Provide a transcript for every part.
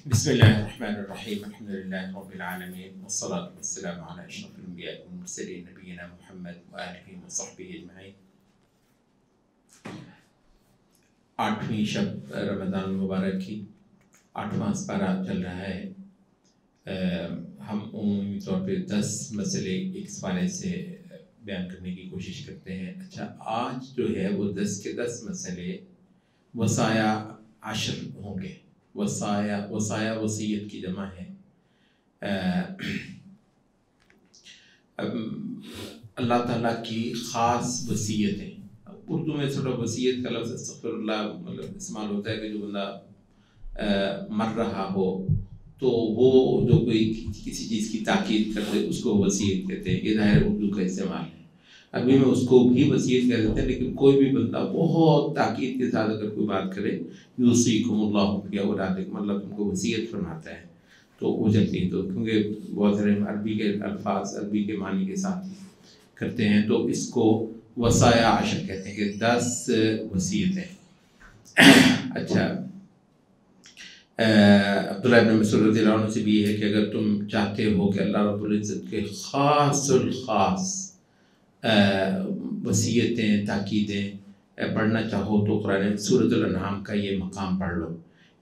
بسم الله الرحمن الرحيم الحمد لله رب العالمين والصلاة والسلام على أشرف الأنبياء والمرسلين نبينا محمد وآله وصحبه أجمعين۔ آٹھویں شب رمضان المبارک کی 8واں پارہ چل رہا ہے۔ ہم عمومی طور پہ 10 مسئلے ایک پارے سے بیان کرنے کی کوشش کرتے ہیں۔ اچھا، آج جو ہے وہ 10 کے 10 مسئلے وصایا 10 ہوں گے۔ وصایا وصیت کی جمع ہے۔ اللہ تعالیٰ کی خاص وصیتیں، اردو میں تھوڑا وصیت کا لفظ استغفر اللہ مطلب استعمال ہوتا ہے کہ جو بندہ مر رہا ہو تو وہ جو کوئی کسی چیز کی تاکید کرتے اس کو وصیت کہتے ہیں۔ یہ ظاہر اردو کا استعمال ہے۔ عربی میں اس کو بھی وصیت کہہ دیتے ہیں، لیکن کوئی بھی بندہ بہت تاکید کے ساتھ اگر کوئی بات کرے یوصیکم اللہ فی اولادکم، مطلب تم کو وصیت فرماتا ہے تو وہ چلتی ہے۔ تو کیونکہ بہت سارے عربی کے الفاظ عربی کے معنی کے ساتھ کرتے ہیں تو اس کو وصایا 10 کہتے ہیں کہ 10 وصیتیں۔ اچھا، عبداللہ بن مسعود رضی اللہ عنہ سے بھی ہے کہ اگر تم چاہتے ہو کہ اللہ رب العزت کے خاص الخاص وصیتیں تاکیدیں پڑھنا چاہو تو قرآن سورۃ الانعام کا یہ مقام پڑھ لو۔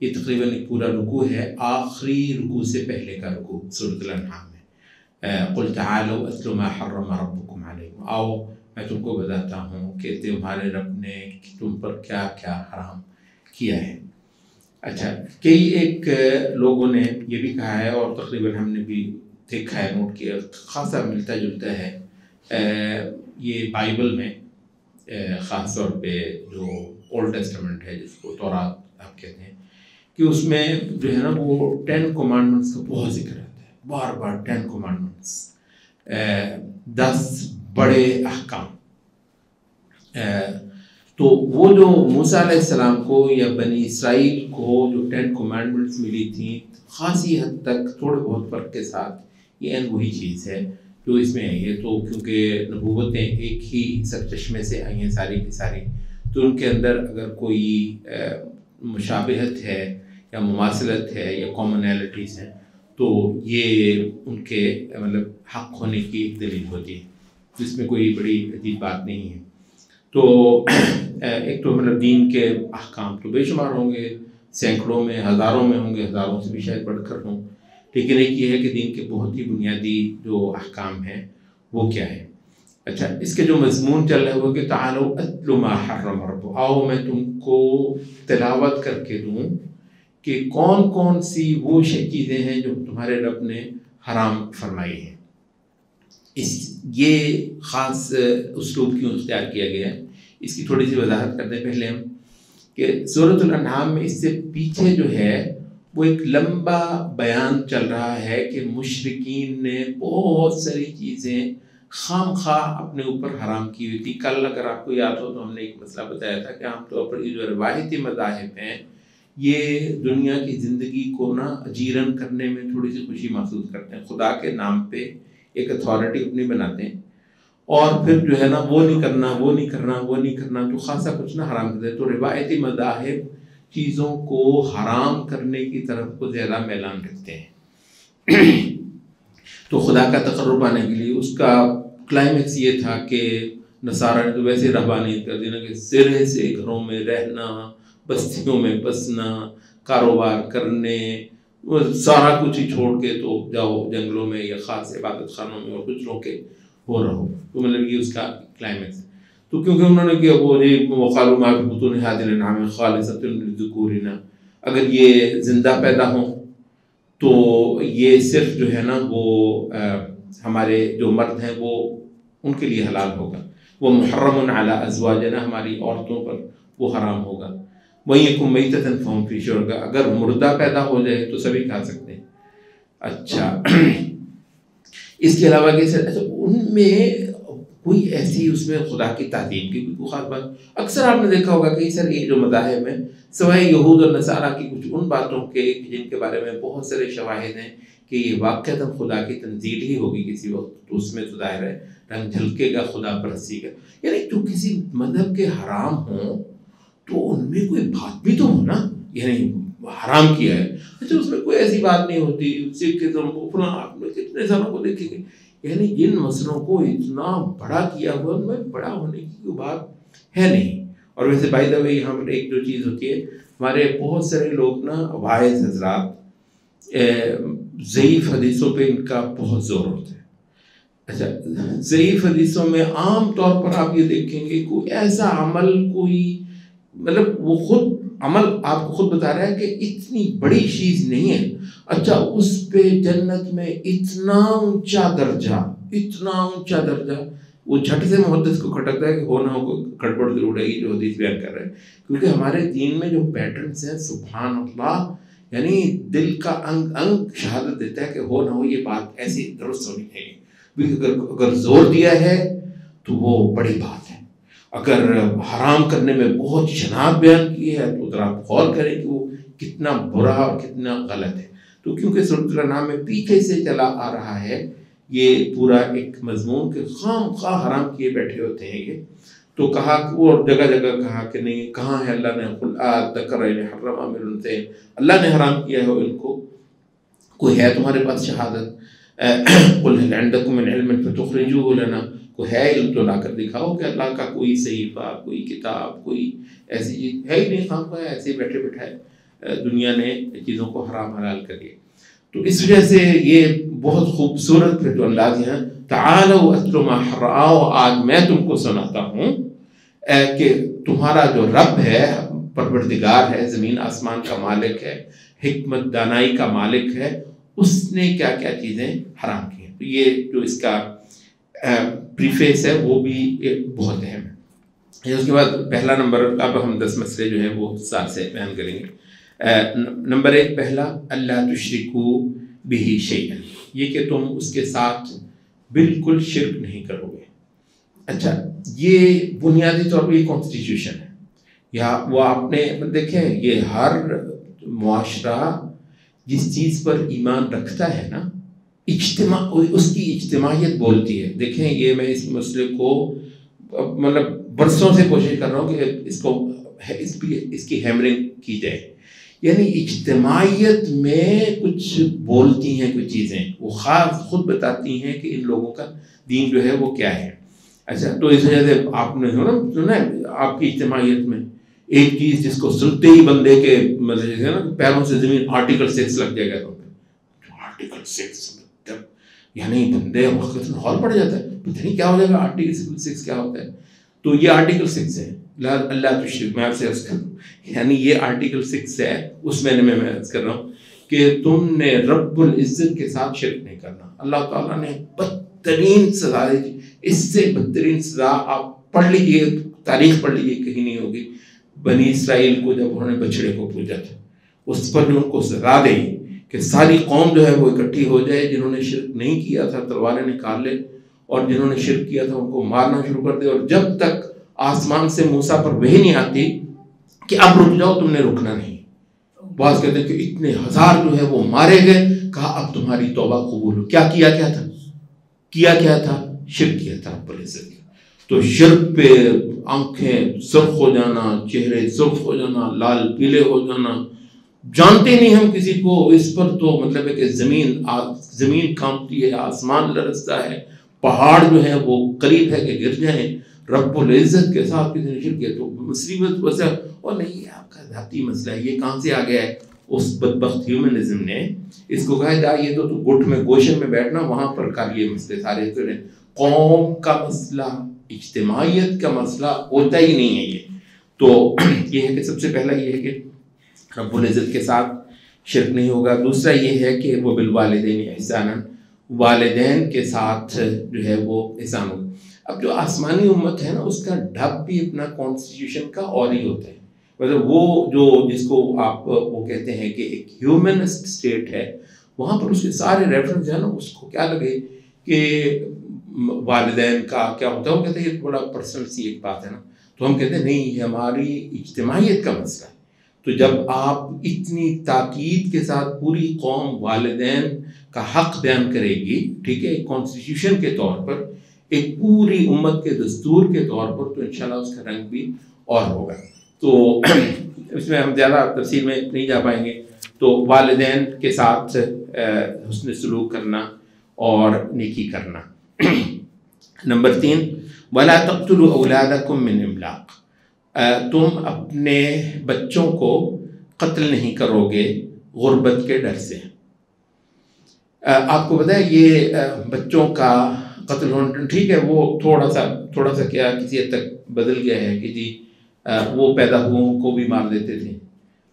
یہ تقریباً ایک پورا رکوع ہے، آخری رکوع سے پہلے کا رکوع سورۃ الانعام میں۔ قل تعالوا اتل ما حرم ربکم علیکم، آؤ میں تم کو بتاتا ہوں کہ تمہارے رب نے تم پر کیا کیا حرام کیا ہے۔ اچھا، کئی ایک لوگوں نے یہ بھی کہا ہے اور تقریباً ہم نے بھی دیکھا ہے، نوٹ کیا، خاصا ملتا جلتا ہے یہ بائبل میں، خاص طور پہ جو اولڈ ٹیسٹمنٹ ہے جس کو تورات آپ کہتے ہیں، کہ اس میں جو ہے نا وہ 10 کمانڈمنٹس کا بہت ذکر آتا ہے، بار بار 10 کمانڈمنٹس، 10 بڑے احکام۔ تو وہ جو موسیٰ علیہ السلام کو یا بنی اسرائیل کو جو 10 کمانڈمنٹس ملی تھیں، خاصی حد تک تھوڑے بہت فرق کے ساتھ یہ وہی چیز ہے جو اس میں آئی ہے۔ تو کیونکہ نبوتیں ایک ہی سرچشمے سے آئی ہیں ساری کی ساری، تو ان کے اندر اگر کوئی مشابہت ہے یا مماثلت ہے یا کامنالٹیز ہیں تو یہ ان کے مطلب حق ہونے کی ایک دلیل ہوتی ہے، جس میں کوئی بڑی عجیب بات نہیں ہے۔ تو ایک تو مطلب دین کے احکام تو بے شمار ہوں گے، سینکڑوں میں ہزاروں میں ہوں گے، ہزاروں سے بھی شاید بڑھ کر ہوں، لیکن ایک یہ ہے کہ دین کے بہت ہی بنیادی جو احکام ہیں وہ کیا ہے۔ اچھا، اس کے جو مضمون چل رہا ہے وہ کہ تعالوا اتل ما حرم ربکم، آؤ میں تم کو تلاوت کر کے دوں کہ کون کون سی وہ چیزیں ہیں جو تمہارے رب نے حرام فرمائی ہیں۔ یہ خاص اسلوب کیوں اختیار کیا گیا ہے اس کی تھوڑی سی وضاحت کرتے ہیں پہلے ہم، کہ سورۃ الانعام میں اس سے پیچھے جو ہے وہ ایک لمبا بیان چل رہا ہے کہ مشرکین نے بہت ساری چیزیں خام خواہ اپنے اوپر حرام کی ہوئی تھی۔ کل اگر آپ کو یاد ہو تو ہم نے ایک مسئلہ بتایا تھا کہ عام طور پر یہ جو روایتی مذاہب ہیں یہ دنیا کی زندگی کو نا اجیرن کرنے میں تھوڑی سی خوشی محسوس کرتے ہیں، خدا کے نام پہ ایک اتھارٹی اپنی بناتے ہیں اور پھر جو ہے نا وہ نہیں کرنا وہ نہیں کرنا وہ نہیں کرنا، تو خاصا کچھ نہ حرام کرتے ہیں۔ تو روایتی مذاہب چیزوں کو حرام کرنے کی طرف کو زیادہ میلان رکھتے ہیں۔ تو خدا کا تقرب پانے کے لیے اس کا کلائمیکس یہ تھا کہ نصارہ نے تو ویسے رہبانیت کر دی نا کہ سرے سے گھروں میں رہنا، بستیوں میں بسنا، کاروبار کرنے، وہ سارا کچھ ہی چھوڑ کے تو جاؤ جنگلوں میں یا خاص عبادت خانوں میں اور کچھ لوگ کے ہو رہو، تو مطلب یہ اس کا کلائمیکس ہے۔ تو کیونکہ انہوں نے کیا وہ وقالوا ما فی بطون هذه الانعام خالصۃ لذکورنا، اگر یہ زندہ پیدا ہوں تو یہ صرف جو ہے نا وہ ہمارے جو مرد ہیں وہ ان کے لیے حلال ہوگا، وہ محرم علی ازواجنا، ہماری عورتوں پر وہ حرام ہوگا، وَإِن يَكُن مَيْتَةً فَهُمْ فِيهِ شُرَكَاءُ، اگر مردہ پیدا ہو جائے تو سبھی کھا سکتے ہیں۔ اچھا، اس کے علاوہ کہ ان میں کوئی ایسی اس میں خدا کی تعظیم کی کوئی خاص بات، اکثر آپ نے دیکھا ہوگا کہ سر یہ جو مذاہب ہیں سوائے یہود اور نصارہ کی کچھ ان باتوں کے جن کے بارے میں بہت سارے شواہد ہیں کہ یہ واقعتاً خدا کی تنزیل ہی ہوگی کسی وقت، تو اس میں تو ظاہر ہے رنگ جھلکے گا خدا پرستی کا، یعنی جو کسی مذہب کے حرام ہوں تو ان میں کوئی بات بھی تو ہو نا، یعنی حرام کیا ہے. اچھا اس میں کوئی ایسی بات نہیں ہوتی, سکھ فلاں آپ نے کتنے سالوں کو دیکھیں گے, یعنی جن مسئلوں کو اتنا بڑا کیا ہوا ان میں بڑا ہونے کی کوئی بات ہے نہیں. اور ویسے بائی دا وے یہاں پر ایک جو چیز ہوتی ہے, ہمارے بہت سارے لوگ نا واعظ حضرات ضعیف حدیثوں پہ ان کا بہت زور ہوتا ہے. اچھا ضعیف حدیثوں میں عام طور پر آپ یہ دیکھیں گے کوئی ایسا عمل, کوئی مطلب وہ خود عمل آپ کو خود بتا رہا ہے کہ اتنی بڑی چیز نہیں ہے, اچھا اس پہ جنت میں اتنا اونچا درجہ, اتنا اونچا درجہ, وہ جھٹ سے محدث کو کھٹکتا ہے کہ ہو نہ ہو گڑبڑ ضرور ہے جو حدیث بیان کر رہے ہیں. کیونکہ ہمارے دین میں جو پیٹرنس ہیں سبحان اللہ, یعنی دل کا انگ انگ شہادت دیتا ہے کہ ہو نہ ہو یہ بات ایسی درست ہونی چاہیے. اگر زور دیا ہے تو وہ بڑی بات ہے, اگر حرام کرنے میں بہت شناعت بیان کی ہے تو ذرا غور کریں کہ وہ کتنا برا اور کتنا غلط ہے. تو کیونکہ سورۃ الانعام میں پیچھے سے چلا آ رہا ہے یہ پورا ایک مضمون کہ خام خواہ حرام کیے بیٹھے ہوتے ہیں یہ, تو کہا وہ جگہ جگہ کہا کہ نہیں, کہاں ہے اللہ نے قل ذکرین حرم من الانثیین, اللہ نے حرام کیا ہے ان کو, کوئی ہے تمہارے پاس شہادت, قل هل عندکم من علم فتخرجوه لنا, کوئی ہے علم تو لا کر دکھاؤ کہ اللہ کا کوئی صحیفہ, کوئی کتاب, کوئی ایسی چیز ہے ہی نہیں, خام خواہ ایسے بیٹھے بیٹھائے دنیا نے چیزوں کو حرام حلال کر دیا. تو اس وجہ سے یہ بہت خوبصورت پھر تو انداز ہے, تعالوا اتل ما حرام, آج میں تم کو سناتا ہوں کہ تمہارا جو رب ہے, پروردگار ہے, زمین آسمان کا مالک ہے, حکمت دانائی کا مالک ہے, اس نے کیا کیا چیزیں حرام کی ہیں. تو یہ جو اس کا پریفیس ہے وہ بھی بہت اہم ہے. اس کے بعد پہلا نمبر, اب ہم 10 مسئلے جو ہیں وہ ساتھ سے بیان کریں گے. نمبر 1 پہلا, اللہ تشرکو بہ شیئا, یہ کہ تم اس کے ساتھ بالکل شرک نہیں کرو گے. اچھا یہ بنیادی طور پر یہ کانسٹیٹیوشن ہے, یا وہ آپ نے دیکھیں یہ ہر معاشرہ جس چیز پر ایمان رکھتا ہے نا, اس کی اجتماعیت بولتی ہے. دیکھیں یہ میں اس مسئلے کو مطلب برسوں سے کوشش کر رہا ہوں کہ اس کی ہیمرنگ کی جائے. یعنی اجتماعیت میں کچھ بولتی ہیں کچھ چیزیں, وہ خاص خود بتاتی ہیں کہ ان لوگوں کا دین جو ہے وہ کیا ہے. اچھا تو اس وجہ سے آپ نے سنا آپ کی اجتماعیت میں ایک چیز جس کو سنتے ہی بندے کے مطلب نا پیروں سے زمین آرٹیکل 6 لگ جائے گا. تو آرٹیکل 6 یعنی بندے وقت ہال پڑ جاتا ہے, پتہ نہیں کیا ہو جائے گا. آرٹیکل 6 کیا ہوتا ہے؟ تو یہ آرٹیکل 6 ہے, اللہ تشرک, میں آپ سے عرض کروں یعنی یہ آرٹیکل 6 ہے, اس میں عرض کر رہا ہوں کہ تم نے رب العزت کے ساتھ شرک نہیں کرنا. اللہ تعالیٰ نے بدترین سزا دی, اس سے بدترین سزا آپ پڑھ لیجیے, تاریخ پڑھ لیجیے, کہیں نہیں ہوگی. بنی اسرائیل کو جب انہوں نے بچڑے کو پوجا تھا, اس پر ان کو سزا دی کہ ساری قوم جو ہے وہ اکٹھی ہو جائے, جنہوں نے شرک نہیں کیا تھا تلواریں نکال لے, اور جنہوں نے شرک کیا تھا ان کو مارنا شروع کر دے, اور جب تک آسمان سے موسیٰ پر وحی نہیں آتی کہ اب رک جاؤ, تم نے رکنا نہیں. بعض کہتے ہیں کہ اتنے ہزار جو ہے وہ مارے گئے, کہا اب تمہاری توبہ قبول ہو. کیا تھا شرک کیا تھا رب العزت. تو شرک پہ آنکھیں سرخ ہو جانا, چہرے سرخ ہو جانا, لال پیلے ہو جانا, جانتے نہیں ہم کسی کو, اس پر تو مطلب ہے کہ زمین کانپتی ہے, آسمان لرزتا ہے, پہاڑ جو ہے وہ قریب ہے کہ گر جائیں. رب العزت کے ساتھ کسی نے شرک کیا تو مصیبت ویسا, اور نہیں یہ آپ کا ذاتی مسئلہ ہے, یہ کہاں سے آ گیا ہے. اس بدبخت ہیومنزم نے اس کو کہا جا یہ تو گٹھ میں گوشے میں بیٹھنا, وہاں پر کر یہ مسئلے سارے کریں. قوم کا مسئلہ, اجتماعیت کا مسئلہ ہوتا ہی نہیں ہے یہ. تو یہ ہے کہ سب سے پہلا یہ ہے کہ رب العزت کے ساتھ شرک نہیں ہوگا. دوسرا یہ ہے کہ وہ بالوالدین احسانا, والدین کے ساتھ جو ہے وہ احسان ہوگا. اب جو آسمانی امت ہے نا, اس کا ڈھب بھی اپنا کانسٹیٹیوشن کا اور ہی ہوتا ہے. مطلب وہ جو جس کو آپ وہ کہتے ہیں کہ ایک ہیومنسٹ اسٹیٹ ہے, وہاں پر اس کے سارے ریفرنس ہیں نا, اس کو کیا لگے کہ والدین کا کیا ہوتا ہے, وہ کہتے ہیں یہ بڑا پرسنل سی ایک بات ہے نا. تو ہم کہتے ہیں نہیں, یہ ہماری اجتماعیت کا مسئلہ ہے. تو جب آپ اتنی تاکید کے ساتھ پوری قوم والدین کا حق بیان کرے گی, ٹھیک ہے, ایک کانسٹیٹیوشن کے طور پر, ایک پوری امت کے دستور کے طور پر, تو انشاءاللہ اس کا رنگ بھی اور ہوگا. تو اس میں ہم زیادہ تفصیل میں نہیں جا پائیں گے. تو والدین کے ساتھ حسن سلوک کرنا اور نیکی کرنا. نمبر 3 وَلَا تَقْتُلُوا أَوْلَادَكُم مِّنْ إِمْلَاقٍ. تم اپنے بچوں کو قتل نہیں کرو گے غربت کے ڈر سے. آپ کو پتہ ہے یہ بچوں کا قتل ہونا ٹھیک ہے، وہ تھوڑا سا کیا کسی حد تک بدل گیا ہے کہ جی وہ پیدا ہوں کو بھی مار دیتے تھے.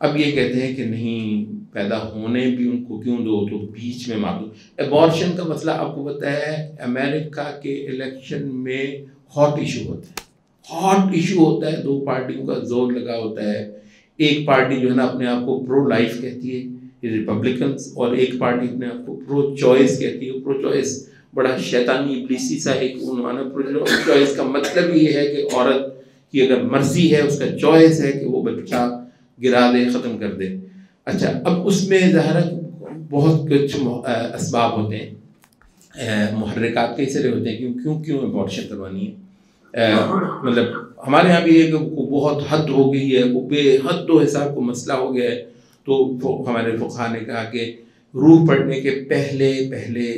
اب یہ کہتے ہیں کہ نہیں، پیدا ہونے بھی ان کو کیوں دو، تو بیچ میں مار دو. ایبارشن کا مسئلہ آپ کو پتہ ہے امریکہ کے الیکشن میں ہاٹ ایشو ہوتا ہے. 2 پارٹیوں کا زور لگا ہوتا ہے. ایک پارٹی جو ہے نا اپنے آپ کو پرو لائف کہتی ہے ریپبلکنز، اور ایک پارٹی اپنے آپ کو پرو چوائس کہتی ہے. پرو چوائس بڑا شیطانی ابلیسی سا ایک عنوان ہے. پرو چوائس کا مطلب یہ ہے کہ عورت کی اگر مرضی ہے، اس کا چوائس ہے کہ وہ بچہ گرا دے، ختم کر دے. اچھا، اب اس میں ظاہر بہت کچھ اسباب ہوتے ہیں، محرکات کئی سارے ہوتے ہیں کیوں ابارشن کروانی ہے. مطلب ہمارے یہاں بھی ایک بہت حد ہو گئی ہے، بے حد و حساب کو مسئلہ ہو گیا ہے. تو ہمارے فقہاء نے کہا کہ روح پڑنے کے پہلے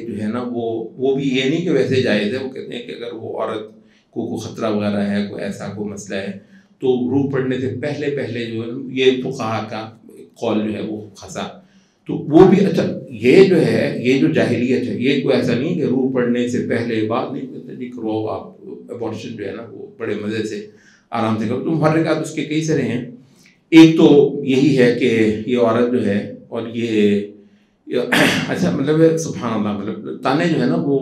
جو ہے نا وہ بھی یہ نہیں کہ ویسے جائز ہے. وہ کہتے ہیں کہ اگر وہ عورت کو کوئی خطرہ وغیرہ ہے، کوئی ایسا کوئی مسئلہ ہے، تو روح پڑنے سے پہلے جو ہے یہ فقہاء کا قول جو ہے وہ خاصا. تو وہ بھی اچھا، یہ جو جاہلیت ہے، یہ کوئی ایسا نہیں کہ روح پڑنے سے پہلے بات نہیں کرو آپ ابارشن جو ہے نا وہ بڑے مزے سے آرام سے کرو. تو محرکات اس کے کئی سارے ہیں. ایک تو یہی ہے کہ یہ عورت جو ہے، اور یہ اچھا مطلب سبحان اللہ، مطلب تانے جو ہے نا وہ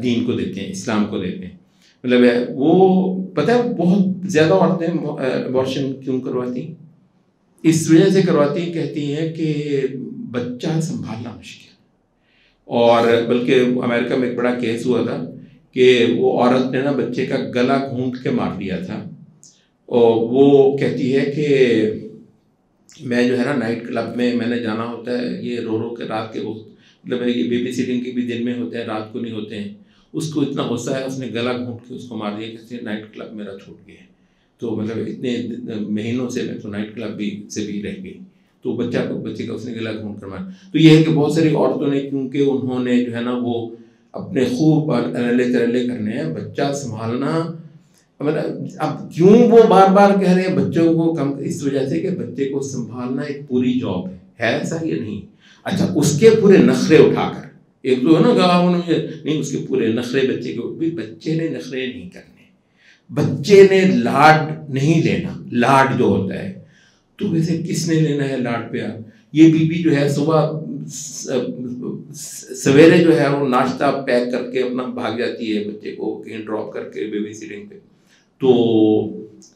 دین کو دیتے ہیں، اسلام کو دیتے ہیں. مطلب وہ پتہ ہے بہت زیادہ عورتیں ابارشن کیوں کرواتی؟ اس وجہ سے کرواتی، کہتی ہیں کہ بچہ سنبھالنا مشکل. اور بلکہ امریکہ میں ایک بڑا کیس ہوا تھا کہ وہ عورت نے نا بچے کا گلا گھونٹ کے مار دیا تھا. اور وہ کہتی ہے کہ میں جو ہے نا نائٹ کلب میں نے جانا ہوتا ہے، یہ رو کے رات کے وقت، مطلب یہ بیبی سیٹنگ کے بھی دن میں ہوتے ہیں، رات کو نہیں ہوتے ہیں. اس کو اتنا غصہ ہے، اس نے گلا گھونٹ کے اس کو مار دیا کہ نائٹ کلب میرا چھوٹ گیا. تو مطلب اتنے مہینوں سے میں تو نائٹ کلب سے بھی رہ گئی. تو بچے کا اس نے گلا گھونٹ کر مارا. تو یہ ہے کہ بہت ساری عورتوں نے، کیونکہ انہوں نے جو ہے نا وہ اپنے خوب ارلے ترلے کرنے ہیں، بچہ سنبھالنا. اب کیوں وہ بار بار کہہ رہے ہیں بچوں کو کم، اس وجہ سے کہ بچے کو سنبھالنا ایک پوری جاب ہے ایسا یہ نہیں. اچھا، اس کے پورے نخرے اٹھا کر، ایک تو ہے نا گاؤں نہیں، اس کے پورے نخرے بچے کو بھی، بچے نے نخرے نہیں کرنے، بچے نے لاڈ نہیں لینا. لاڈ جو ہوتا ہے تو ویسے کس نے لینا ہے لاڈ پہ؟ یہ بیوی جو ہے صبح سویرے جو ہے وہ ناشتہ پیک کر کے اپنا بھاگ جاتی ہے بچے کو کہیں ڈراپ کر کے بیبی سیٹنگ پہ. تو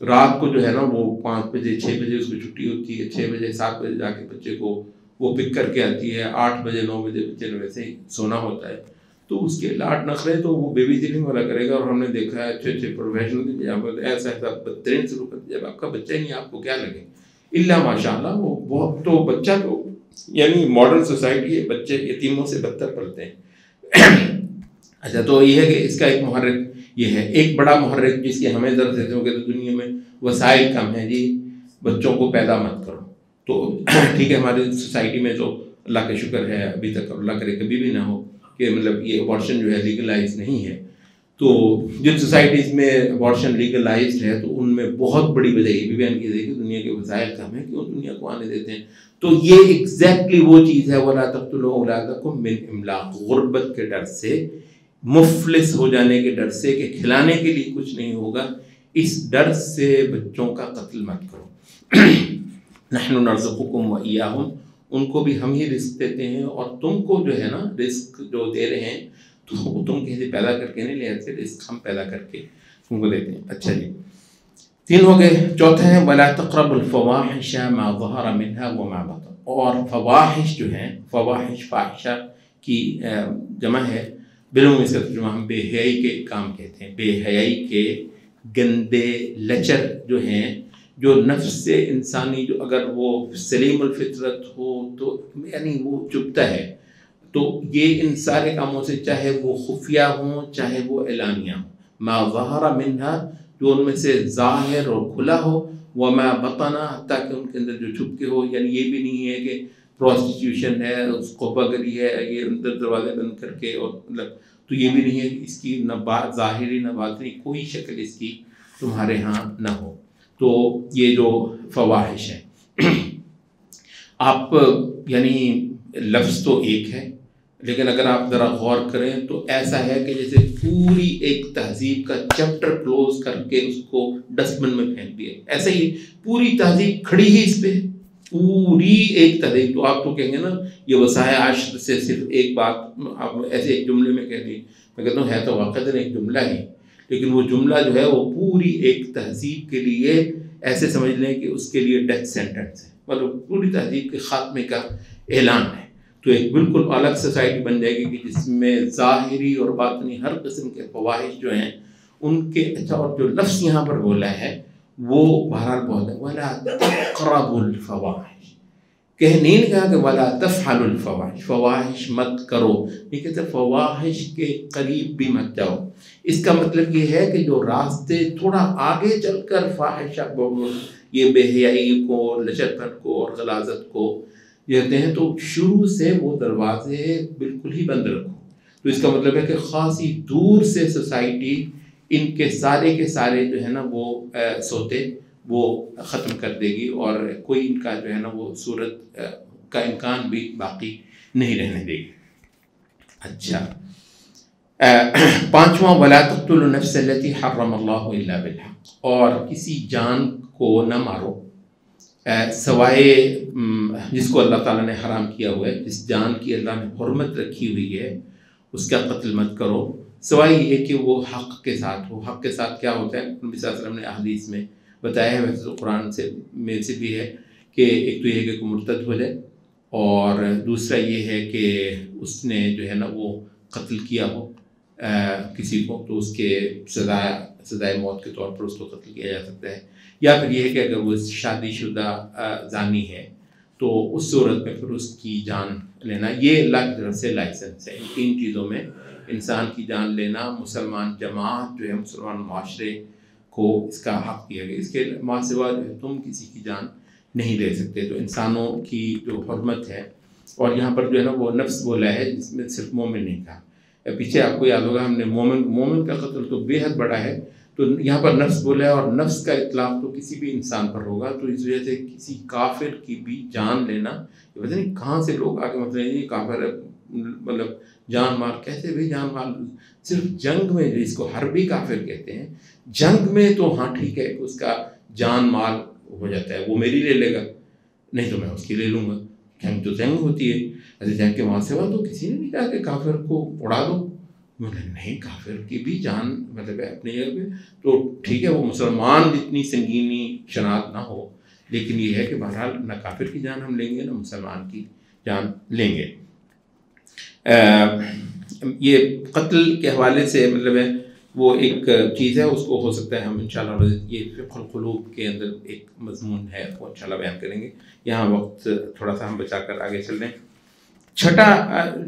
رات کو جو ہے نا وہ 5 بجے 6 بجے اس کو چھٹی ہوتی ہے، 6 بجے 7 بجے جا کے بچے کو وہ پک کر کے آتی ہے. 8 بجے 9 بجے بچے نے ویسے ہی سونا ہوتا ہے. تو اس کے لاڈ نخرے تو وہ بیبی سیٹنگ والا کرے گا. اور ہم نے دیکھا ہے اچھے پروفیشنل ایسا بدترین سلوک. جب آپ کا بچہ نہیں آپ کو کیا لگے؟ اللہ ماشاء اللہ وہ بہت، تو بچہ تو یعنی ماڈرن سوسائٹی ہے، بچے یتیموں سے بدتر پڑتے ہیں. اچھا، تو یہ ہے کہ اس کا ایک محرک یہ ہے. ایک بڑا محرک جس کی ہمیں ضرورت ہے کہ دنیا میں وسائل کم ہیں، جی بچوں کو پیدا مت کرو. تو ٹھیک ہے، ہماری سوسائٹی میں تو اللہ کا شکر ہے ابھی تک، اللہ کرے کبھی بھی نہ ہو کہ مطلب یہ ابارشن جو ہے لیگلائز نہیں ہے. تو جن سوسائٹیز میں ابارشن لیگلائزڈ ہے تو ان میں بہت بڑی وجہ یہ بھی بیان کی جائے کہ دنیا کے وسائل کم ہیں، کیوں دنیا کو آنے دیتے ہیں. تو یہ ایگزیکٹلی وہ چیز ہے، وَلَا تَقْتُلُوا أَوْلَادَكُم مِّنْ إِمْلَاقٍ، غربت کے ڈر سے، مفلس ہو جانے کے ڈر سے کہ کھلانے کے لیے کچھ نہیں ہوگا، اس ڈر سے بچوں کا قتل مت کرو. نحن نرزقکم وإیاہم، ان کو بھی ہم ہی رزق دیتے ہیں اور تم کو جو ہے نا رزق جو دے رہے ہیں تو تم کسی پیدا کر کے نہیں لے آتے، رزق ہم پیدا کر کے تم کو دیتے ہیں. اچھا جی، 3 ہو گئے. چوتھا ہے وَلَا تَقْرَبُوا الْفَوَاحِشَ مَا ظَهَرَ مِنْهَا وَمَا بَطَنَ. اور فواحش جو ہیں، فواحش فاحشہ کی جمع ہے، بالعموم اس کا ترجمہ ہم بے حیائی کے کام کہتے ہیں. بے حیائی کے گندے لچر جو ہیں، جو نفس سے انسانی، جو اگر وہ سلیم الفطرت ہو تو یعنی وہ چبھتا ہے. تو یہ ان سارے کاموں سے، چاہے وہ خفیہ ہوں چاہے وہ اعلانیہ ہوں، ما ظہر منہا، جو ان میں سے ظاہر اور کھلا ہو، وما بطنا، حتیٰ کہ ان کے اندر جو چھپ کے ہو. یعنی یہ بھی نہیں ہے کہ پروسٹیٹیوشن ہے، اس کو بگری ہے، یہ اندر دروازے بند کر کے، اور مطلب تو یہ بھی نہیں ہے کہ اس کی نہ ظاہری نہ باطنی کوئی شکل اس کی تمہارے ہاں نہ ہو. تو یہ جو فواحش ہے، آپ یعنی لفظ تو ایک ہے، لیکن اگر آپ ذرا غور کریں تو ایسا ہے کہ جیسے پوری ایک تہذیب کا چیپٹر کلوز کر کے اس کو ڈسٹ بن میں پھینک دیا. ایسا ہی پوری تہذیب کھڑی ہی اس پہ، پوری ایک تہذیب. تو آپ تو کہیں گے نا یہ وسائل عشر سے صرف ایک بات آپ ایسے ایک جملے میں کہہ دی. میں کہتا ہوں ہے تو واقعتاً ایک جملہ ہی، لیکن وہ جملہ جو ہے وہ پوری ایک تہذیب کے لیے ایسے سمجھ لیں کہ اس کے لیے ڈیتھ سینٹنس ہے، مطلب پوری تہذیب کے خاتمے کا اعلان ہے. تو ایک بالکل الگ سوسائٹی بن جائے گی کہ جس میں ظاہری اور باطنی ہر قسم کے فواحش جو ہیں ان کے. اچھا، اور جو لفظ یہاں پر بولا ہے وہ بہرحال بہت ہے، وَلَا تَقْرَبُوا الْفَوَاحِشَ. نہیں کہا کہ وَلَا تَفْعَلُوا الْفَوَاحِشَ، فواحش مت کرو، یہ کہتے ہیں فواحش کے قریب بھی مت جاؤ. اس کا مطلب یہ ہے کہ جو راستے تھوڑا آگے چل کر فاحشہ یہ بے حیائی کو، لچر پن کو اور غلاظت کو کہتے ہیں، تو شروع سے وہ دروازے بالکل ہی بند رکھو. تو اس کا مطلب ہے کہ خاصی دور سے سوسائٹی ان کے سارے جو ہے نا وہ سوتے وہ ختم کر دے گی، اور کوئی ان کا جو ہے نا وہ صورت کا امکان بھی باقی نہیں رہنے دے گی. اچھا، پانچواں، وَلَا تَقْتُلُوا النَّفْسَ الَّتِي حَرَّمَ اللَّهُ إِلَّا بِالْحَقِّ. اور کسی جان کو نہ مارو سوائے جس کو اللہ تعالیٰ نے حرام کیا ہوا ہے. جس جان کی اللہ نے حرمت رکھی ہوئی ہے اس کا قتل مت کرو، سوائے یہ کہ وہ حق کے ساتھ ہو. حق کے ساتھ کیا ہوتا ہے؟ نبی صلی اللہ علیہ وسلم نے احادیث میں بتایا ہے، ویسے تو قرآن میں سے بھی ہے کہ ایک تو یہ ہے کہ کوئی مرتد ہو جائے، اور دوسرا یہ ہے کہ اس نے جو ہے نا وہ قتل کیا ہو کسی کو، تو اس کے سزائے موت کے طور پر اس کو قتل کیا جا سکتا ہے. یا پھر یہ ہے کہ اگر وہ شادی شدہ زانی ہے تو اس صورت میں پھر اس کی جان لینا. یہ اللہ کی طرف سے لائسنس ہے. ان تین چیزوں میں انسان کی جان لینا، مسلمان جماعت جو ہے، مسلمان معاشرے کو اس کا حق دیا گیا. اس کے ماں سوا جو ہے تم کسی کی جان نہیں لے سکتے. تو انسانوں کی جو حرمت ہے، اور یہاں پر جو ہے نا وہ نفس بولا ہے جس میں صرف مومن نہیں کہا. پیچھے آپ کو یاد ہوگا ہم نے مومن کا قتل تو بے حد بڑا ہے، تو یہاں پر نفس بولا ہے، اور نفس کا اطلاق تو کسی بھی انسان پر ہوگا. تو اس وجہ سے کسی کافر کی بھی جان لینا، یہ پتہ نہیں کہاں سے لوگ آ کے مطلب یہ کافر ہے مطلب جان مال، کیسے بھی جان مال صرف جنگ میں، اس کو حربی کافر کہتے ہیں. جنگ میں تو ہاں ٹھیک ہے کہ اس کا جان مال ہو جاتا ہے، وہ میری لے لے گا، نہیں تو میں اس کی لے لوں گا. جنگ تو جنگ ہوتی ہے. ایسے جنگ کے وہاں سے تو کسی نے نہیں کہا کہ کافر کو اڑا دو. مطلب نہیں، کافر کی بھی جان مطلب ہے اپنے جگہ پہ تو ٹھیک ہے، وہ مسلمان جتنی سنگینی شناخت نہ ہو، لیکن یہ ہے کہ بہرحال نہ کافر کی جان ہم لیں گے نہ مسلمان کی جان لیں گے. یہ قتل کے حوالے سے مطلب ہے وہ ایک چیز ہے، اس کو ہو سکتا ہے ہم انشاءاللہ یہ فقہ القلوب کے اندر ایک مضمون ہے وہ انشاءاللہ بیان کریں گے. یہاں وقت تھوڑا سا ہم بچا کر آگے چل رہے ہیں. چھٹا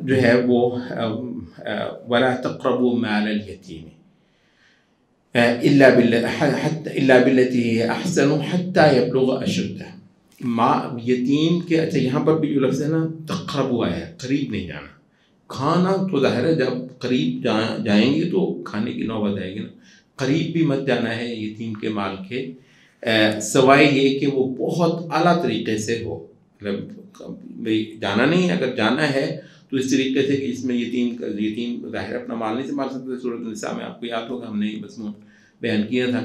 جو ہے وہ وَلَا تَقْرَبُوا مَالَ الْيَتِيمِ إِلَّا بِالَّتِي هِيَ أَحْسَنُ حَتَّى يَبْلُغَ أَشُدَّهُ. یتیم کے اچھا یہاں پر بھی جو لفظ ہے نا تقربوا ہے، قریب نہیں جانا. کھانا تو ظاہر ہے جب قریب جائیں گے تو کھانے کی نوبت آئے گی نا. قریب بھی مت جانا ہے یتیم کے مال کے، سوائے یہ کہ وہ بہت اعلیٰ طریقے سے ہو. مطلب جانا نہیں، اگر جانا ہے تو اس طریقے سے کہ اس میں یتیم ظاہر اپنا مال نہیں سنبھال سکتے. سورۃ النساء میں آپ کو یاد ہوگا ہم نے یہ مضمون بیان کیا تھا.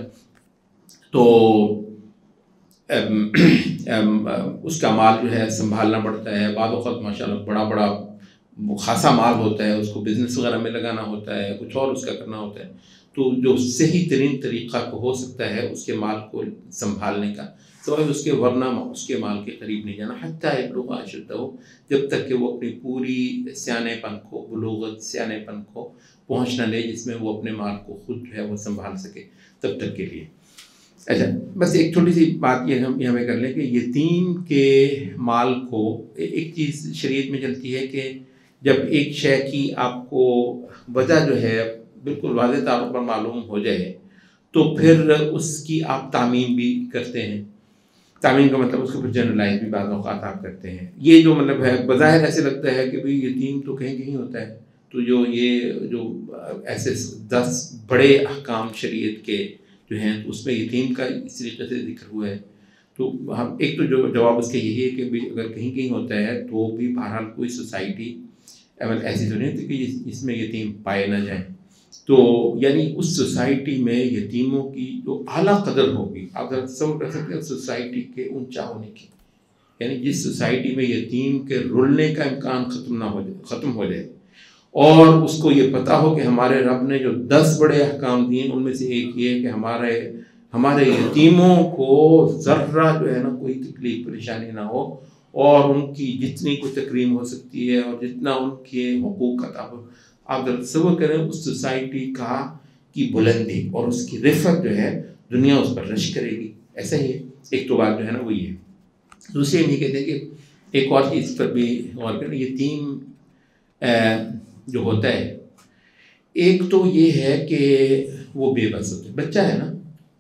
تو اس کا مال جو ہے سنبھالنا پڑتا ہے. بعض اوقات ماشاءاللہ بڑا خاصا مال ہوتا ہے، اس کو بزنس وغیرہ میں لگانا ہوتا ہے، کچھ اور اس کا کرنا ہوتا ہے. تو جو صحیح ترین طریقہ ہو سکتا ہے اس کے مال کو سنبھالنے کا، سوائے اس کے ورنہ اس کے مال کے قریب نہیں جانا. حتیٰ یبلغ اشدہ، جب تک کہ وہ اپنی پوری سیانے پن کو، بلوغت سیانے پن کو پہنچ نہ لے جس میں وہ اپنے مال کو خود جو ہے وہ سنبھال سکے، تب تک کے لیے. اچھا، بس ایک چھوٹی سی بات یہ ہم یہاں کر لیں کہ یتیم کے مال کو ایک چیز شریعت میں چلتی ہے کہ جب ایک شے کی آپ کو وجہ جو ہے بالکل واضح طور پر معلوم ہو جائے تو پھر اس کی آپ تعمیم بھی کرتے ہیں. تعمیم کا مطلب اس کے اوپر جنرلائز بھی بعض اوقات آپ کرتے ہیں. یہ جو مطلب ہے بظاہر ایسے لگتا ہے کہ بھئی یتیم تو کہیں کہیں ہوتا ہے. تو جو ایسے 10 بڑے احکام شریعت کے جو ہیں اس میں یتیم کا اس طریقے سے ذکر ہوا ہے. تو ہم ایک تو جو جواب اس کے یہی ہے کہ بھی اگر کہیں کہیں ہوتا ہے تو بھی بہرحال کوئی سوسائٹی ایسی تو نہیں ہوتی کہ جس میں یتیم پائے نہ جائیں. تو یعنی اس سوسائٹی میں یتیموں کی جو اعلیٰ قدر ہوگی، آپ ذرا تصور کر سکتے ہیں سوسائٹی کے اونچا ہونے کی، یعنی جس سوسائٹی میں یتیم کے رلنے کا امکان ختم ہو جائے اور اس کو یہ پتہ ہو کہ ہمارے رب نے جو 10 بڑے احکام دیے ان میں سے ایک یہ ہے کہ ہمارے یتیموں کو ذرہ جو ہے نا کوئی تکلیف پریشانی نہ ہو اور ان کی جتنی کوئی تکریم ہو سکتی ہے اور جتنا ان کے حقوق کا تعلق. آپ تصور کریں اس سوسائٹی کی بلندی اور اس کی رفعت جو ہے دنیا اس پر رش کرے گی. ایسا ہی ہے. ایک تو بات جو ہے نا وہ یہ. دوسری ہم یہ کہتے ہیں کہ ایک اور چیز پر بھی غور کریں. یتیم جو ہوتا ہے ایک تو یہ ہے کہ وہ بے بس ہوتا ہے. بچہ ہے نا،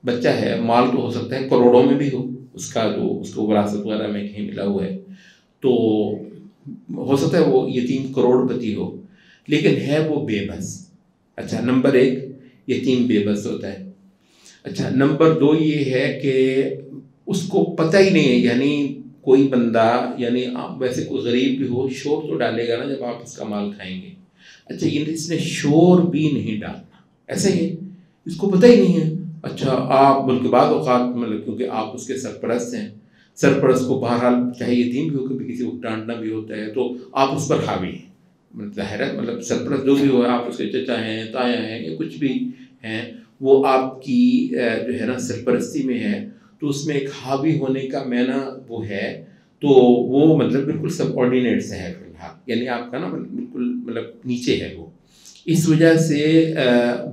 بچہ ہے، مال تو ہو سکتا ہے کروڑوں میں بھی ہو، اس کو وراثت وغیرہ میں کہیں ملا ہوا ہے، تو ہو سکتا ہے وہ یتیم کروڑ پتی ہو لیکن ہے وہ بے بس. اچھا، نمبر 1 یتیم بے بس ہوتا ہے. اچھا، نمبر 2 یہ ہے کہ اس کو پتہ ہی نہیں ہے، یعنی کوئی بندہ، یعنی ویسے کوئی غریب بھی ہو شور تو ڈالے گا نا جب آپ اس کا مال کھائیں گے. اچھا، یہ اس نے شور بھی نہیں ڈالنا، ایسا ہی ہے، اس کو پتہ ہی نہیں ہے. اچھا، آپ بلکہ بعض اوقات مطلب کیونکہ آپ اس کے سرپرست ہیں، سرپرست کو بہرحال چاہے یتیم بھی ہو کبھی کسی کو ڈانٹنا بھی ہوتا ہے تو آپ اس پر حاوی ہیں. ظاہر ہے مطلب سرپرست جو بھی ہو، آپ اس کے چچا ہیں، تایا ہیں یا کچھ بھی ہیں، وہ آپ کی جو ہے نا سرپرستی میں ہے تو اس میں ایک حاوی ہونے کا معنی وہ ہے. تو وہ مطلب بالکل سب آرڈینیٹ سے ہے فی الحال، یعنی آپ کا نا بالکل مطلب نیچے ہے وہ. اس وجہ سے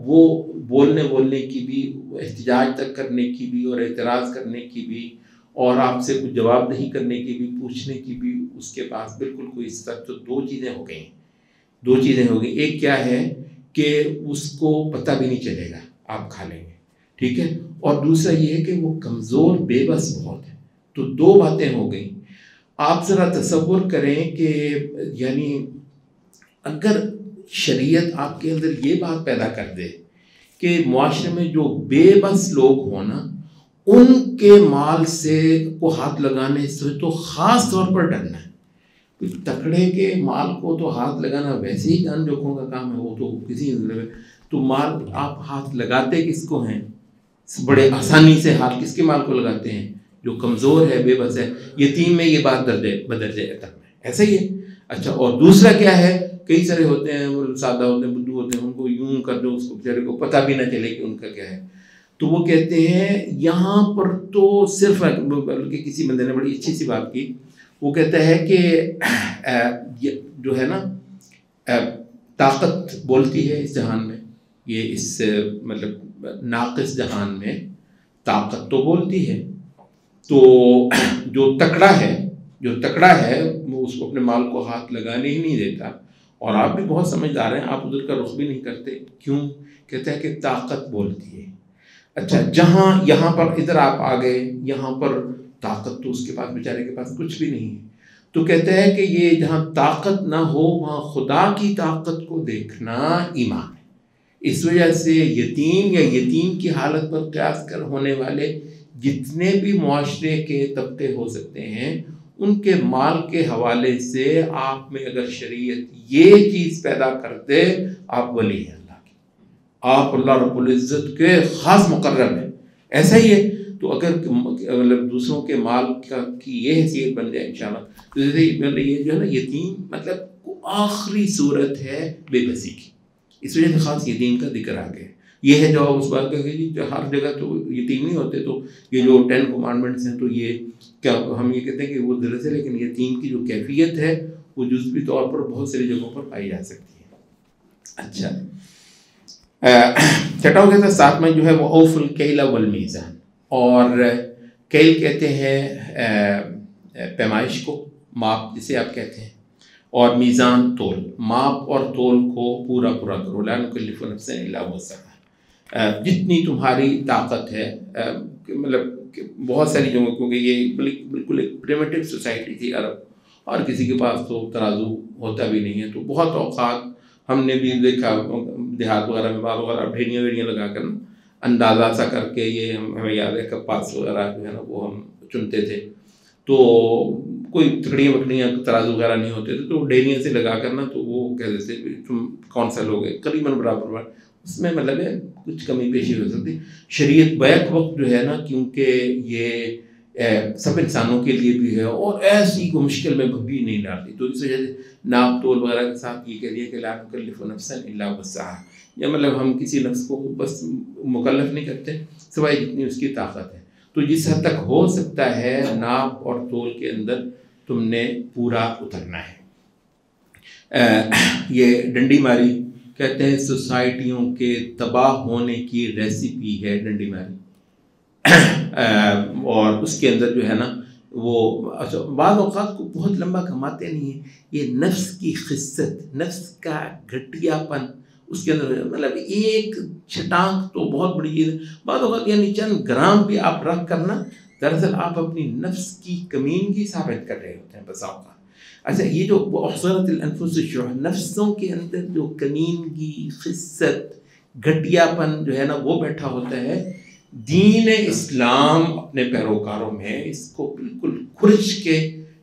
وہ بولنے کی بھی، احتجاج تک کرنے کی بھی اور اعتراض کرنے کی بھی اور آپ سے کچھ جواب نہیں کرنے کی بھی، پوچھنے کی بھی اس کے پاس بالکل کوئی سخت. تو 2 چیزیں ہو گئیں. ایک کیا ہے کہ اس کو پتہ بھی نہیں چلے گا، آپ کھا لیں گے، ٹھیک ہے. اور دوسرا یہ ہے کہ وہ کمزور بے بس بہت ہے. تو 2 باتیں ہو گئیں. آپ ذرا تصور کریں کہ یعنی اگر شریعت آپ کے اندر یہ بات پیدا کر دے کہ معاشرے میں جو بے بس لوگ ہوں نا ان کے مال سے کو ہاتھ لگانے سے تو خاص طور پر ڈرنا ہے. تکڑے کے مال کو تو ہاتھ لگانا ویسے ہی جان جوکھوں کا کام ہے، وہ تو کسی تو مال آپ ہاتھ لگاتے کس کو ہیں؟ بڑے آسانی سے ہاتھ کس کے مال کو لگاتے ہیں؟ جو کمزور ہے، بے بس ہے. یتیم میں یہ بات بدرجہ تک میں ایسا ہی ہے. اچھا، اور دوسرا کیا ہے، کئی سارے ہوتے ہیں وہ سادہ ہوتے ہیں، بدھو ہوتے ہیں، ان کو یوں کر دو اس کو بیچارے کو پتہ بھی نہ چلے کہ ان کا کیا ہے. تو وہ کہتے ہیں یہاں پر تو صرف، بلکہ کسی بندے نے بڑی اچھی سی بات کی، وہ کہتا ہے کہ جو ہے نا طاقت بولتی ہے اس جہان میں، یہ اس مطلب ناقص جہان میں طاقت تو بولتی ہے. تو جو تکڑا ہے وہ اس کو اپنے مال کو ہاتھ لگانے ہی نہیں دیتا. اور آپ بھی بہت سمجھدار ہیں، آپ ادھر کا رخ بھی نہیں کرتے. کیوں؟ کہتا ہے کہ طاقت بولتی ہے. اچھا، یہاں پر ادھر آپ آ گئے، یہاں پر طاقت تو اس کے پاس بیچارے کے پاس کچھ بھی نہیں ہے. تو کہتا ہے کہ یہ جہاں طاقت نہ ہو وہاں خدا کی طاقت کو دیکھنا ایمان ہے. اس وجہ سے یتیم یا یتیم کی حالت پر قیاس کر ہونے والے جتنے بھی معاشرے کے طبقے ہو سکتے ہیں ان کے مال کے حوالے سے آپ میں اگر شریعت یہ چیز پیدا کرتے، آپ ولی ہیں اللہ کی، آپ اللہ رب العزت کے خاص مقرب ہیں. ایسا ہی ہے. تو اگر مطلب دوسروں کے مال کی یہ حیثیت بن جائے انشاءاللہ، تو یہ جو ہے نا یتیم مطلب آخری صورت ہے بے بسی کی. اس وجہ سے خاص یتیم کا ذکر آ گیا. یہ ہے جواب اس بات کا کہ ہر جگہ تو یتیم نہیں ہوتے. تو یہ جو 10 کمانڈمنٹس ہیں تو یہ کیا ہم یہ کہتے ہیں کہ وہ درس ہے، لیکن یتیم کی جو کیفیت ہے وہ جزوی طور پر بہت ساری جگہوں پر پائی جا سکتی ہے. اچھا، چھٹا ہو گیا تھا. 7 میں جو ہے وہ اوف الکیل والمیزان، اور کیل کہتے ہیں پیمائش کو، ماپ جسے آپ کہتے ہیں، اور میزان تول، ماپ اور تول کو پورا کرو. لا نکلف نفسا الا وسعها. جتنی تمہاری طاقت ہے، مطلب بہت ساری جگہوں، کیونکہ یہ بالکل ایک پریمیٹیو سوسائٹی تھی عرب، اور کسی کے پاس تو ترازو ہوتا بھی نہیں ہے، تو بہت اوقات ہم نے بھی دیکھا دیہات وغیرہ میں بعض وغیرہ ڈھیریاں ویڑیاں لگا کر نا اندازہ سا کر کے، یہ ہمیں یاد ہے کپاس وغیرہ جو ہے نا وہ ہم چنتے تھے، تو کوئی تکڑیاں وکڑیاں ترازو وغیرہ نہیں ہوتے تھے، تو ڈھیریاں سے لگا کر نا تو وہ کہتے تھے تم کون سا لوگ ہیں، قریباً برابر، اس میں مطلب ہے کچھ کمی پیشی ہو سکتی۔ شریعت بیک وقت جو ہے نا، کیونکہ یہ سب انسانوں کے لیے بھی ہے اور ایسی کو مشکل میں بھی نہیں ڈالتی، تو اس وجہ سے ناپ تول وغیرہ کے ساتھ یہ کہہ دیا کہ لا نکلف نفسا الا وسعها، یا مطلب ہم کسی نفس کو بس مکلف نہیں کرتے سوائے جتنی اس کی طاقت ہے، تو جس حد تک ہو سکتا ہے ناپ اور تول کے اندر تم نے پورا اترنا ہے۔ یہ ڈنڈی ماری کہتے ہیں سوسائٹیوں کے تباہ ہونے کی ریسیپی ہے ڈنڈی ماری، اور اس کے اندر جو ہے نا وہ بعض اوقات کو بہت لمبا کماتے نہیں ہیں، یہ نفس کی خست، نفس کا گھٹیا پن اس کے اندر، مطلب ایک چھٹانک تو بہت بڑی چیز ہے، بعض اوقات یعنی چند گرام بھی آپ رکھ کرنا دراصل آپ اپنی نفس کی کمینگی ثابت کر رہے ہوتے ہیں بسا اوقات۔ اچھا، یہ جو احصرت الانفس الشح، نفسوں کے اندر جو کمینگی، خست، گھٹیا پن جو ہے نا وہ بیٹھا ہوتا ہے، دین اسلام اپنے پیروکاروں میں اس کو بالکل کھرچ کے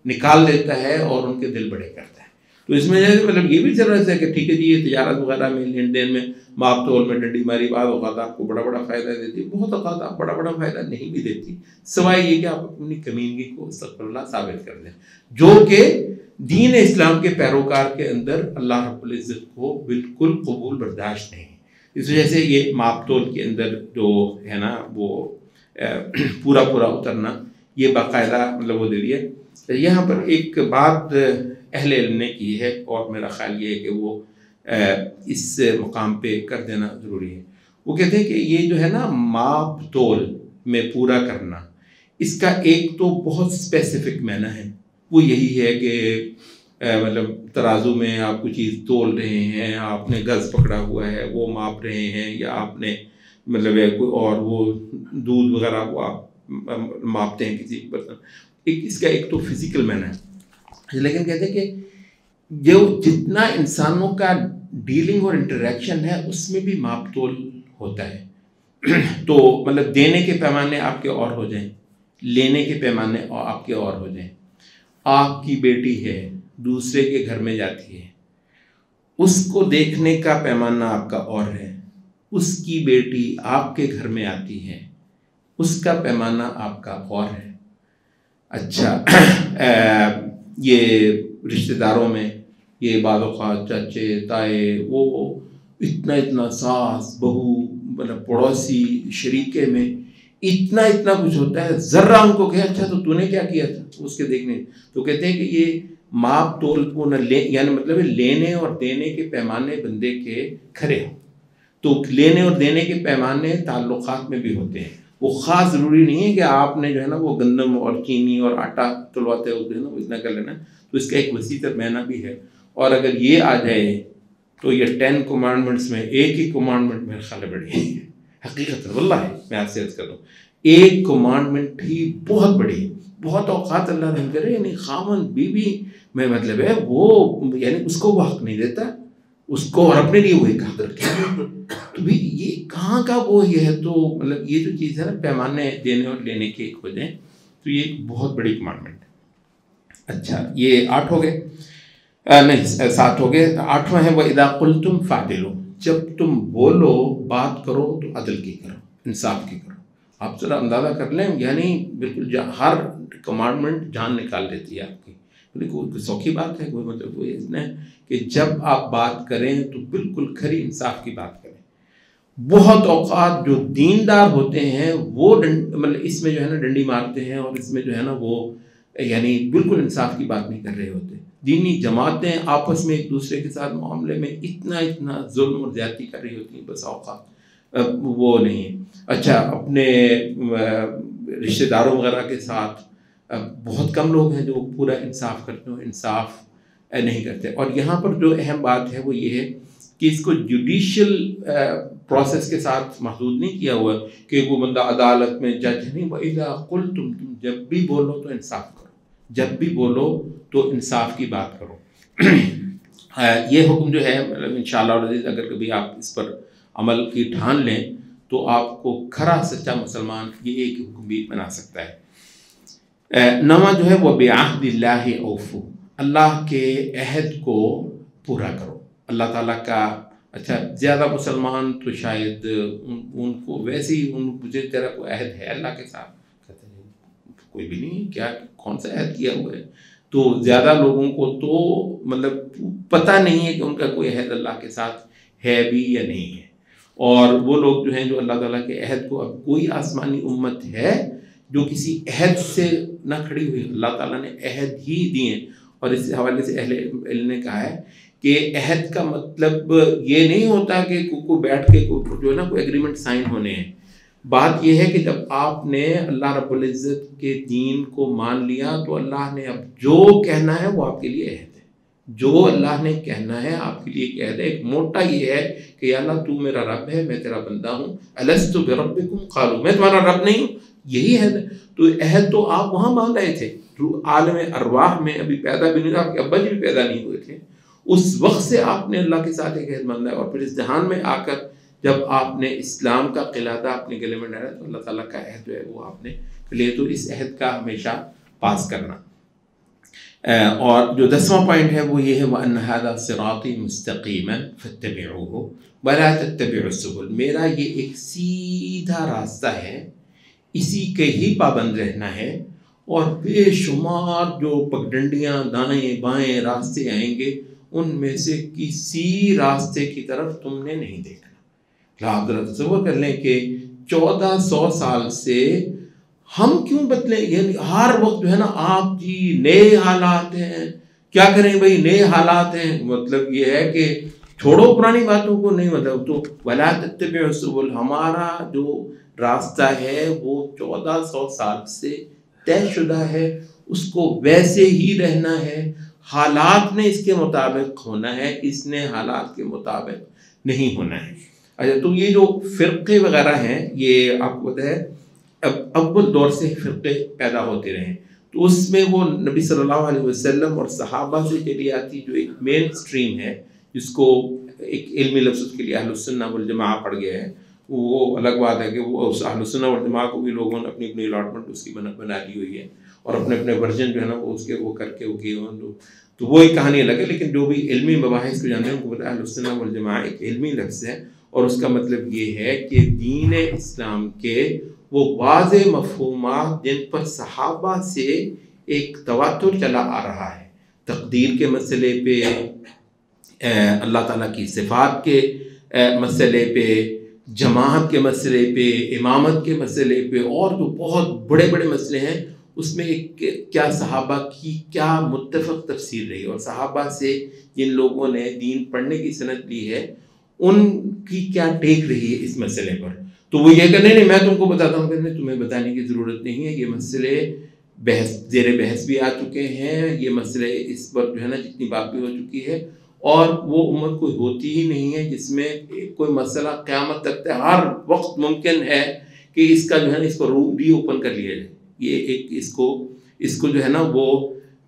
نکال دیتا ہے اور ان کے دل بڑے کرتا ہے۔ تو اس میں مطلب یہ بھی ضرورت ہے کہ ٹھیک ہے جی، یہ تجارت وغیرہ میں، لین دین میں، ماپ تول میں ڈنڈی ماری بعض اوقات آپ کو بڑا بڑا فائدہ دیتی ہے، بہت اوقات آپ بڑا بڑا فائدہ نہیں بھی دیتی، سوائے یہ کہ آپ اپنی کمینگی کو استغفر اللہ ثابت کر دیں، جو کہ دین اسلام کے پیروکار کے اندر اللہ رب العزت کو بالکل قبول برداشت نہیں ہے۔ اس وجہ سے یہ ماپ تول کے اندر جو ہے نا وہ پورا اترنا، یہ باقاعدہ مطلب وہ دے دیا۔ یہاں پر ایک بات اہل علم نے کی ہے اور میرا خیال یہ ہے کہ وہ اس مقام پہ کر دینا ضروری ہے۔ وہ کہتے ہیں کہ یہ جو ہے نا ماپ تول میں پورا کرنا، اس کا ایک تو بہت اسپیسیفک معنی ہے، وہ یہی ہے کہ مطلب ترازو میں آپ کوئی چیز تول رہے ہیں، آپ نے گز پکڑا ہوا ہے وہ ماپ رہے ہیں، یا آپ نے مطلب کوئی اور وہ دودھ وغیرہ وہ آپ ماپتے ہیں کسی برتن، اس کا ایک تو فزیکل معنی ہے، لیکن کہتے ہیں کہ جو جتنا انسانوں کا ڈیلنگ اور انٹریکشن ہے اس میں بھی ماپ تول ہوتا ہے، تو مطلب دینے کے پیمانے آپ کے اور ہو جائیں، لینے کے پیمانے آپ کے اور ہو جائیں۔ آپ کی بیٹی ہے، دوسرے کے گھر میں جاتی ہے، اس کو دیکھنے کا پیمانہ آپ کا اور ہے، اس کی بیٹی آپ کے گھر میں آتی ہے، اس کا پیمانہ آپ کا اور ہے۔ اچھا، یہ رشتہ داروں میں یہ بعض اوقات چچے تائے وہ اتنا ساس بہو مطلب پڑوسی شریکے میں اتنا کچھ ہوتا ہے، ذرا ان کو کہ اچھا تو نے کیا کیا تھا اس کے دیکھنے، تو کہتے ہیں کہ یہ ماپ تول کو نہ یعنی مطلب لینے اور دینے کے پیمانے بندے کے کھرے ہوں، تو لینے اور دینے کے پیمانے تعلقات میں بھی ہوتے ہیں، وہ خاص ضروری نہیں ہے کہ آپ نے جو ہے نا وہ گندم اور چینی اور آٹا تلواتے ہو جو ہے نا وہ اتنا کر لینا، تو اس کا ایک وسیع تر معنی بھی ہے۔ اور اگر یہ آ جائے تو یہ 10 کمانڈمنٹس میں ایک ہی کمانڈمنٹ میرے خیال بڑی ہے، حقیقت واللہ ہے، میں آپ سے عرض کر دوں ایک کمانڈمنٹ ہی بہت بڑی ہے۔ بہت اوقات اللہ رحم کرے یعنی خامن بیوی میں مطلب ہے وہ یعنی اس کو وہ حق نہیں دیتا اس کو، اور اپنے لیے وہ ایک حق رکھے، تو بھی یہ کہاں کا وہ یہ ہے، تو مطلب یہ جو چیز ہے نا پیمانے دینے اور لینے کے ایک ہو جائیں، تو یہ ایک بہت بڑی کمانڈمنٹ ہے۔ اچھا، یہ 8 ہو گئے، نہیں 7 ہو گئے، 8واں ہے وَإِذَا قُلْتُمْ فَعْدِلُوا، جب تم بولو بات کرو تو عدل کی کرو، انصاف کی کرو۔ آپ ذرا اندازہ کر لیں، یعنی بالکل ہر کمانڈمنٹ جان نکال دیتی ہے آپ کی، کوئی سوکھی بات ہے، کوئی مطلب وہ اتنا ہے کہ جب آپ بات کریں تو بالکل کھری انصاف کی بات کریں۔ بہت اوقات جو دیندار ہوتے ہیں وہ مطلب اس میں جو ہے نا ڈنڈی مارتے ہیں، اور اس میں جو ہے نا وہ یعنی بالکل انصاف کی بات نہیں کر رہے ہوتے۔ دینی جماعتیں آپس میں ایک دوسرے کے ساتھ معاملے میں اتنا ظلم اور زیادتی کر رہی ہوتی ہیں، بس اوقات وہ نہیں ہے۔ اچھا، اپنے رشتہ داروں وغیرہ کے ساتھ بہت کم لوگ ہیں جو پورا انصاف کرتے ہیں، انصاف نہیں کرتے۔ اور یہاں پر جو اہم بات ہے وہ یہ ہے کہ اس کو جوڈیشل پروسیس کے ساتھ محدود نہیں کیا ہوا کہ وہ بندہ عدالت میں جج نہیں. وَإِذَا قُلْتُمْ تم جب بھی بولو تو انصاف کرو، جب بھی بولو تو انصاف کی بات کرو. یہ حکم جو ہے انشاءاللہ العزیز اگر کبھی آپ اس پر عمل کی ٹھان لیں تو آپ کو کھرا سچا مسلمان یہ ایک حکم بھی بنا سکتا ہے. نواں جو ہے وہ بِعَهْدِ اللَّهِ أَوْفُوا، اللہ کے عہد کو پورا کرو. اللہ تعالیٰ کا اچھا زیادہ مسلمان تو شاید ان کو ویسے ہی مجھے تیرا کوئی عہد ہے اللہ کے ساتھ، کہتے ہیں کوئی بھی نہیں، کیا کون سا عہد کیا ہوا ہے. تو زیادہ لوگوں کو تو مطلب پتہ نہیں ہے کہ ان کا کوئی عہد اللہ کے ساتھ ہے بھی یا نہیں ہے. اور وہ لوگ جو ہیں جو اللہ تعالیٰ کے عہد کو، اب کوئی آسمانی امت ہے جو کسی عہد سے نہ کھڑی ہوئی، اللہ تعالیٰ نے عہد ہی دیے. اور اس حوالے سے اہل علم نے کہا ہے کہ عہد کا مطلب یہ نہیں ہوتا کہ کو بیٹھ کے جو ہے نا کوئی ایگریمنٹ سائن ہونے ہیں. بات یہ ہے کہ جب آپ نے اللہ رب العزت کے دین کو مان لیا تو اللہ نے اب جو کہنا ہے وہ آپ کے لیے عہد ہے. جو اللہ نے کہنا ہے آپ کے لیے ایک عہد ہے. ایک موٹا یہ ہے کہ یا اللہ تو میرا رب ہے، میں تیرا بندہ ہوں. الست بربکم قالوا، میں تمہارا رب نہیں ہوں، یہی عہد ہے. تو عہد تو آپ وہاں مان رہے تھے عالم ارواح میں، ابھی پیدا بھی نہیں تھا، آپ کے ابا جی بھی پیدا نہیں ہوئے تھے. اس وقت سے آپ نے اللہ کے ساتھ ایک عہد باندھا ہے. اور پھر اس جہان میں آ کر جب آپ نے اسلام کا قلادہ اپنے گلے میں ڈالا تو اللہ تعالیٰ کا عہد جو ہے وہ آپ نے لے. تو اس عہد کا ہمیشہ پاس کرنا. اور جو 10واں پوائنٹ ہے وہ یہ ہے وَأَنَّ هَذَا صِرَاطِي مُسْتَقِيمًا فَاتَّبِعُوهُ وَلَا تَتَّبِعُوا السُّبُلَ، میرا یہ ایک سیدھا راستہ ہے، اسی کے ہی پابند رہنا ہے. اور بے شمار جو پگڈنڈیاں دائیں بائیں راستے آئیں گے ان میں سے کسی راستے کی طرف تم نے نہیں دیکھنا. حضرت تصور کر لیں کہ 1400 سال سے ہم کیوں بدلیں، یعنی ہر وقت جو ہے نا آپ جی نئے حالات ہیں، کیا کریں بھائی نئے حالات ہیں. مطلب یہ ہے کہ چھوڑو پرانی باتوں کو، نہیں مطلب تو وَلَا تَتَّبِعُوا السُّبُلَ، ہمارا جو راستہ ہے وہ 1400 سال سے طے شدہ ہے، اس کو ویسے ہی رہنا ہے. حالات نے اس کے مطابق ہونا ہے، اس نے حالات کے مطابق نہیں ہونا ہے. اچھا تو یہ جو فرقے وغیرہ ہیں یہ آپ کو پتہ ہے اب اول دور سے فرقے پیدا ہوتے رہے. تو اس میں وہ نبی صلی اللہ علیہ وسلم اور صحابہ سے چلی آتی جو ایک مین سٹریم ہے، جس کو ایک علمی لفظ کے لیے اہل السنہ والجماعہ پڑھ گیا ہے. وہ الگ بات ہے کہ وہ اہل السنہ والجماعہ کو بھی لوگوں نے اپنی اپنی الاٹمنٹ اس کی بنا لی ہوئی ہے اور اپنے اپنے ورژن جو ہے نا وہ اس کے وہ کر کے وہ کیے ہوئے. تو وہ ایک کہانی الگ ہے. لیکن جو بھی علمی مباحث کو جانتے ہیں ان کو پتہ ہے اہل السنہ والجماعہ ایک علمی لفظ ہے اور اس کا مطلب یہ ہے کہ دین اسلام کے وہ واضح مفہومات جن پر صحابہ سے ایک تواتر چلا آ رہا ہے، تقدیر کے مسئلے پہ، اللہ تعالیٰ کی صفات کے مسئلے پہ، جماعت کے مسئلے پہ، امامت کے مسئلے پہ، اور جو بہت بڑے بڑے مسئلے ہیں اس میں کیا صحابہ کی کیا متفق تفسیر رہی اور صحابہ سے جن لوگوں نے دین پڑھنے کی سند لی ہے ان کی کیا ٹیک رہی ہے اس مسئلے پر. تو وہ یہ کہ نہیں میں تم کو بتاتا ہوں کہ تمہیں بتانے کی ضرورت نہیں ہے، یہ مسئلے بحث زیر بحث بھی آ چکے ہیں، یہ مسئلے اس پر جو ہے نا جتنی بات بھی ہو چکی ہے. اور وہ امت کوئی ہوتی ہی نہیں ہے جس میں کوئی مسئلہ قیامت تک ہر وقت ممکن ہے کہ اس کا جو ہے نا اس کو ری اوپن کر لیا جائے. یہ ایک اس کو جو ہے نا وہ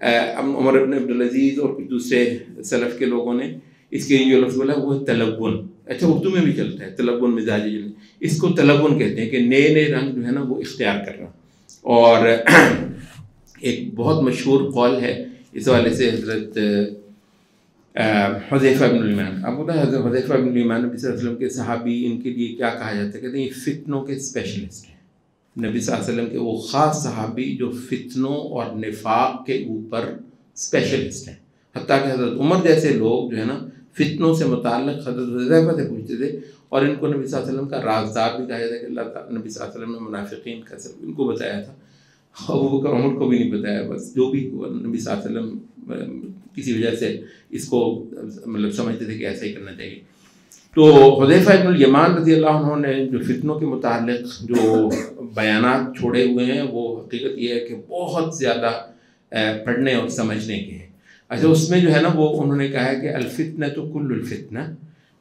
عمر بن عبدالعزیز اور کچھ دوسرے سلف کے لوگوں نے اس کے جو لفظ بولا وہ تلون. اچھا اردو میں بھی چلتا ہے تلون مزاجی، اس کو تلون کہتے ہیں کہ نئے نئے رنگ جو ہے نا وہ اختیار کرنا. اور ایک بہت مشہور قول ہے اس حوالے سے حضرت حذیفہ بن الیمان، آپ بتا حضرت حذیفہ بن الیمان نبی صلی اللہ علیہ وسلم کے صحابی، ان کے لیے کیا کہا جاتا ہے، کہتے ہیں یہ فتنوں کے اسپیشلسٹ ہیں. نبی صلی اللہ علیہ وسلم کے وہ خاص صحابی جو فتنوں اور نفاق کے اوپر اسپیشلسٹ ہیں. حتیٰ کہ حضرت عمر جیسے لوگ جو ہے نا فتنوں سے متعلق حضرت حذیفہ سے پوچھتے تھے اور ان کو نبی صلی اللہ علیہ وسلم کا رازدار بھی کہا جاتا ہے کہ اللہ تعالیٰ نبی صلی اللہ علیہ وسلم نے منافقین کا سب ان کو بتایا تھا. ابو بکر عمر کو بھی نہیں بتایا، بس جو بھی نبی صلی اللہ علیہ وسلم کسی وجہ سے اس کو مطلب سمجھتے تھے کہ ایسا ہی کرنا چاہیے. تو حذیفہ بن الیمان رضی اللہ عنہ نے جو فتنوں کے متعلق جو بیانات چھوڑے ہوئے ہیں وہ حقیقت یہ ہے کہ بہت زیادہ پڑھنے اور سمجھنے کے ہیں. اچھا اس میں جو ہے نا وہ انہوں نے کہا ہے کہ الفتنہ تو کل الفتنہ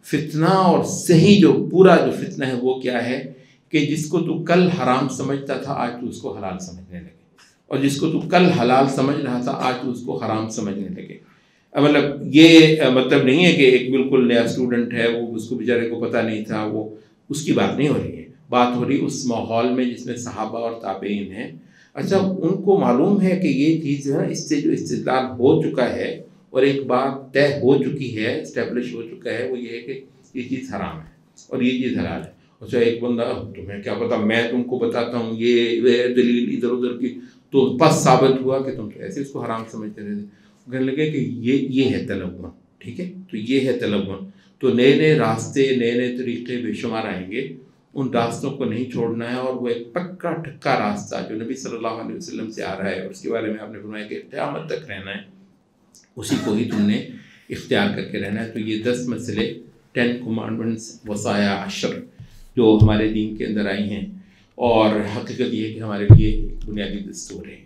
فتنہ اور صحیح جو پورا جو فتنہ ہے وہ کیا ہے کہ جس کو تو کل حرام سمجھتا تھا آج تو اس کو حلال سمجھنے لگے، اور جس کو تو کل حلال سمجھ رہا تھا آج تو اس کو حرام سمجھنے لگے۔ مطلب یہ مطلب نہیں ہے کہ ایک بالکل نیا اسٹوڈنٹ ہے، وہ اس کو بیچارے کو پتہ نہیں تھا، وہ اس کی بات نہیں ہو رہی ہے، بات ہو رہی اس ماحول میں جس میں صحابہ اور تابعین ہیں۔ اچھا، ان کو معلوم ہے کہ یہ چیز ہے، اس سے جو استدلال ہو چکا ہے اور ایک بات طے ہو چکی ہے، اسٹیبلش ہو چکا ہے، وہ یہ ہے کہ یہ چیز حرام ہے اور یہ چیز حلال ہے۔ اچھا، ایک بندہ تمہیں کیا پتا، میں تم کو بتاتا ہوں یہ دلیل ادھر ادھر کی، تو بس ثابت ہوا کہ تم تو ایسے اس کو حرام سمجھتے رہتے۔ کہنے لگے کہ یہ ہے تلون، ٹھیک ہے، تو یہ ہے تلون، تو نئے نئے راستے، نئے نئے طریقے بے شمار آئیں گے، ان راستوں کو نہیں چھوڑنا ہے، اور وہ ایک پکا ٹھکا راستہ جو نبی صلی اللہ علیہ وسلم سے آ رہا ہے اور اس کے بارے میں آپ نے فرمایا کہ قیامت تک رہنا ہے، اسی کو ہی تم نے اختیار کر کے رہنا ہے۔ تو یہ 10 مسئلے، 10 commandments، وصایا 10 جو ہمارے دین کے اندر آئی ہیں، اور حقیقت یہ ہے کہ ہمارے لیے بنیادی دستور ہے۔